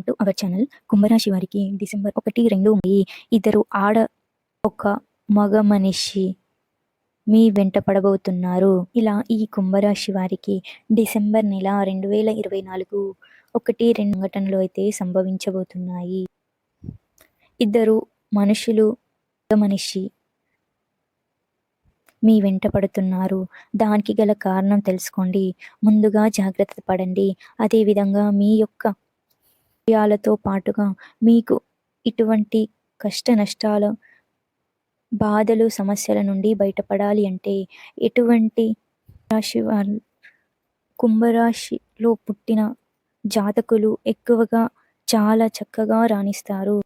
To our channel. కుంభరాశి వారికి December 1, 2 ఉన్నాయి. ఇద్దరు ఆడ ఒక మగ మనిషి మీ వెంట పడబోతున్నారు. ఇలా ఈ కుంభరాశి వారికి డిసెంబర్ నెల 2024 1, 2 సంఘటనలు అయితే సంభవించబోతున్నాయి. ఇద్దరు మనుషులు మగ మనిషి మీ వెంట పడుతున్నారు. దానికి గల కారణం తెలుసుకోండి. ముందుగా జాగ్రత్త పడండి. అదేవిధంగా మీ యొక్క విషయాలతో పాటుగా మీకు ఇటువంటి కష్ట నష్టాలు, బాధలు, సమస్యల నుండి బయటపడాలి అంటే ఎటువంటి రాశి వారు కుంభరాశిలో పుట్టిన జాతకులు ఎక్కువగా చాలా చక్కగా రాణిస్తారు.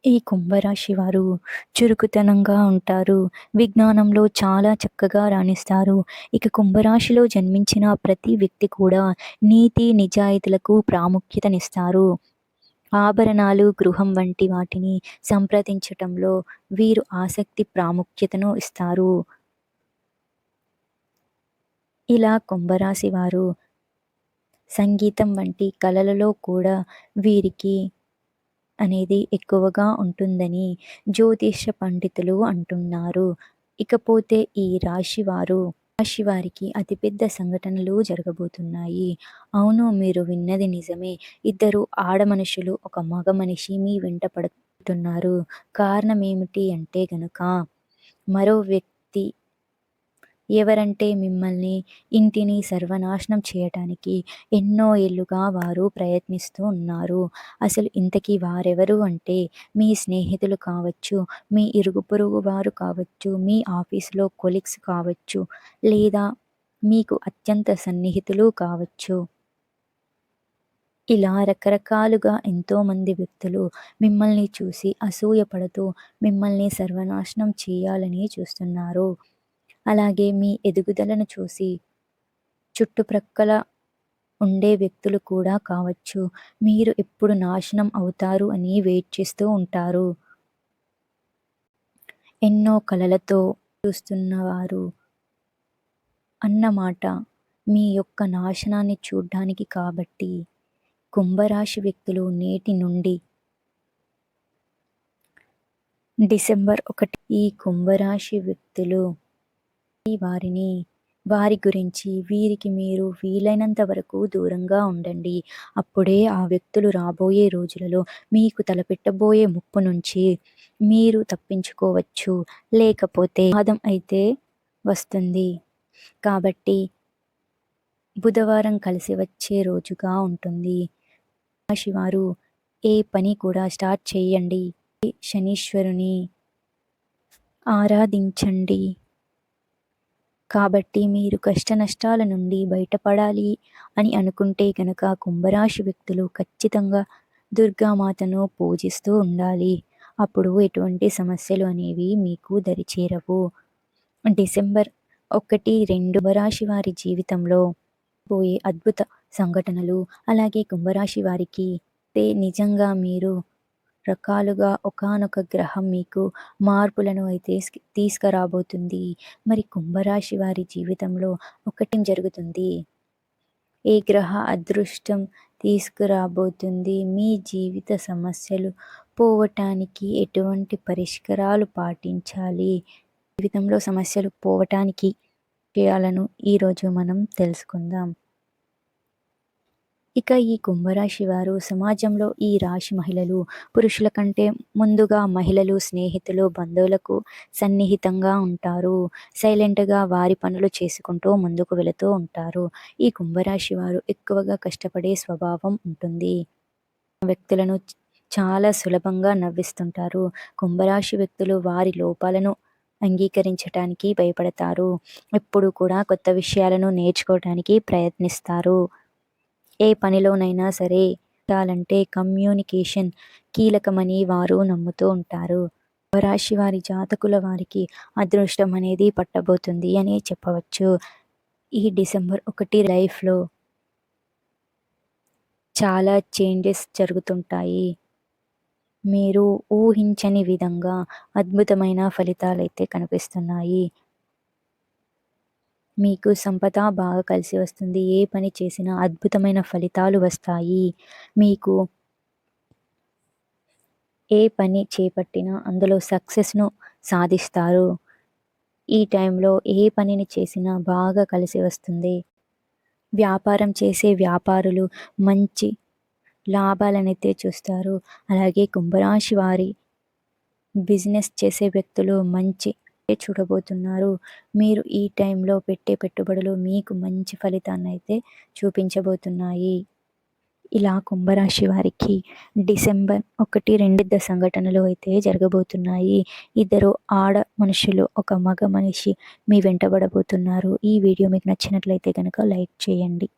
ఈ కుంభరాశి వారు చురుకుతనంగా ఉంటారు. విజ్ఞానంలో చాలా చక్కగా రాణిస్తారు. ఇక కుంభరాశిలో జన్మించిన ప్రతి వ్యక్తి కూడా నీతి నిజాయితీలకు ప్రాముఖ్యతనిస్తారు. ఆభరణాలు, గృహం వంటి వాటిని సంప్రదించటంలో వీరు ఆసక్తి, ప్రాముఖ్యతను ఇస్తారు. ఇలా కుంభరాశి వారు సంగీతం వంటి కళలలో కూడా వీరికి అనేది ఎక్కువగా ఉంటుందని జ్యోతిష పండితులు అంటున్నారు. ఇకపోతే ఈ రాశి వారికి అతిపెద్ద సంఘటనలు జరగబోతున్నాయి. అవును, మీరు విన్నది నిజమే. ఇద్దరు ఆడ మనుషులు, ఒక మగ మనిషి మీ వెంట పడుతున్నారు. కారణం ఏమిటి అంటే గనుక మరో వ్యక్తి ఎవరంటే మిమ్మల్ని, ఇంటిని సర్వనాశనం చేయటానికి ఎన్నో ఏళ్లుగా వారు ప్రయత్నిస్తూ ఉన్నారు. అసలు ఇంతకీ వారెవరు అంటే మీ స్నేహితులు కావచ్చు, మీ ఇరుగు పొరుగు వారు కావచ్చు, మీ ఆఫీసులో కొలీగ్స్ కావచ్చు, లేదా మీకు అత్యంత సన్నిహితులు కావచ్చు. ఇలా రకరకాలుగా ఎంతోమంది వ్యక్తులు మిమ్మల్ని చూసి అసూయపడుతూ మిమ్మల్ని సర్వనాశనం చేయాలని చూస్తున్నారు. అలాగే మీ ఎదుగుదలను చూసి చుట్టుప్రక్కల ఉండే వ్యక్తులు కూడా కావచ్చు, మీరు ఎప్పుడు నాశనం అవుతారు అని వెయిట్ చేస్తూ ఉంటారు. ఎన్నో కలలతో చూస్తున్నవారు అన్నమాట మీ యొక్క నాశనాన్ని చూడ్డానికి. కాబట్టి కుంభరాశి వ్యక్తులు నేటి నుండి డిసెంబర్ 1 ఈ కుంభరాశి వ్యక్తులు వారి గురించి వీరికి మీరు వీలైనంత వరకు దూరంగా ఉండండి. అప్పుడే ఆ వ్యక్తులు రాబోయే రోజులలో మీకు తలపెట్టబోయే ముప్పు నుంచి మీరు తప్పించుకోవచ్చు. లేకపోతే ప్రమాదం అయితే వస్తుంది. కాబట్టి బుధవారం కలిసి వచ్చే రోజుగా ఉంటుంది. రాశివారు ఏ పని కూడా స్టార్ట్ చేయండి. శనీశ్వరుని ఆరాధించండి. కాబట్టి మీరు కష్ట నష్టాల నుండి బయటపడాలి అని అనుకుంటే కనుక కుంభరాశి వ్యక్తులు ఖచ్చితంగా దుర్గామాతను పూజిస్తూ ఉండాలి. అప్పుడు ఎటువంటి సమస్యలు అనేవి మీకు దరిచేరవు. డిసెంబర్ 1, 2 కుంభరాశి వారి జీవితంలో పోయే అద్భుత సంఘటనలు, అలాగే కుంభరాశి వారికి నిజంగా మీరు రకాలుగా ఒకానొక గ్రహం మీకు మార్పులను అయితే తీసుకురాబోతుంది. మరి కుంభరాశి వారి జీవితంలో ఒకటి జరుగుతుంది. ఏ గ్రహ అదృష్టం తీసుకురాబోతుంది, మీ జీవిత సమస్యలు పోవటానికి ఎటువంటి పరిష్కారాలు పాటించాలి, జీవితంలో సమస్యలు పోవటానికి చేయాలను ఈరోజు మనం తెలుసుకుందాం. ఇక ఈ కుంభరాశి వారు సమాజంలో ఈ రాశి మహిళలు పురుషుల కంటే ముందుగా మహిళలు, స్నేహితులు, బంధువులకు సన్నిహితంగా ఉంటారు. సైలెంట్గా వారి పనులు చేసుకుంటూ ముందుకు వెళుతూ ఉంటారు. ఈ కుంభరాశి వారు ఎక్కువగా కష్టపడే స్వభావం ఉంటుంది. వ్యక్తులను చాలా సులభంగా నవ్విస్తుంటారు. కుంభరాశి వ్యక్తులు వారి లోపాలను అంగీకరించడానికి భయపడతారు. ఎప్పుడు కూడా కొత్త విషయాలను నేర్చుకోవడానికి ప్రయత్నిస్తారు. ఏ పనిలోనైనా సరే చాలంటే కమ్యూనికేషన్ కీలకమని వారు నమ్ముతూ ఉంటారు. కుంభరాశి వారి జాతకుల వారికి అదృష్టం అనేది పట్టబోతుంది అని చెప్పవచ్చు. ఈ డిసెంబర్ 1 లైఫ్లో చాలా చేంజెస్ జరుగుతుంటాయి. మీరు ఊహించని విధంగా అద్భుతమైన ఫలితాలైతే కనిపిస్తున్నాయి. మీకు సంపద బాగా కలిసి వస్తుంది. ఏ పని చేసినా అద్భుతమైన ఫలితాలు వస్తాయి. మీకు ఏ పని చేపట్టినా అందులో సక్సెస్ను సాధిస్తారు. ఈ టైంలో ఏ పనిని చేసినా బాగా కలిసి వస్తుంది. వ్యాపారం చేసే వ్యాపారులు మంచి లాభాలనైతే చూస్తారు. అలాగే కుంభరాశి వారి బిజినెస్ చేసే వ్యక్తులు మంచి చూడబోతున్నారు. మీరు ఈ టైంలో పెట్టే పెట్టుబడులు మీకు మంచి ఫలితాన్నైతే చూపించబోతున్నాయి. ఇలా కుంభరాశి వారికి డిసెంబర్ 1, 2 సంఘటనలు అయితే జరగబోతున్నాయి. ఇద్దరు ఆడ మనుషులు, ఒక మగ మనిషి మీ వెంటబడబోతున్నారు. ఈ వీడియో మీకు నచ్చినట్లయితే కనుక లైక్ చేయండి.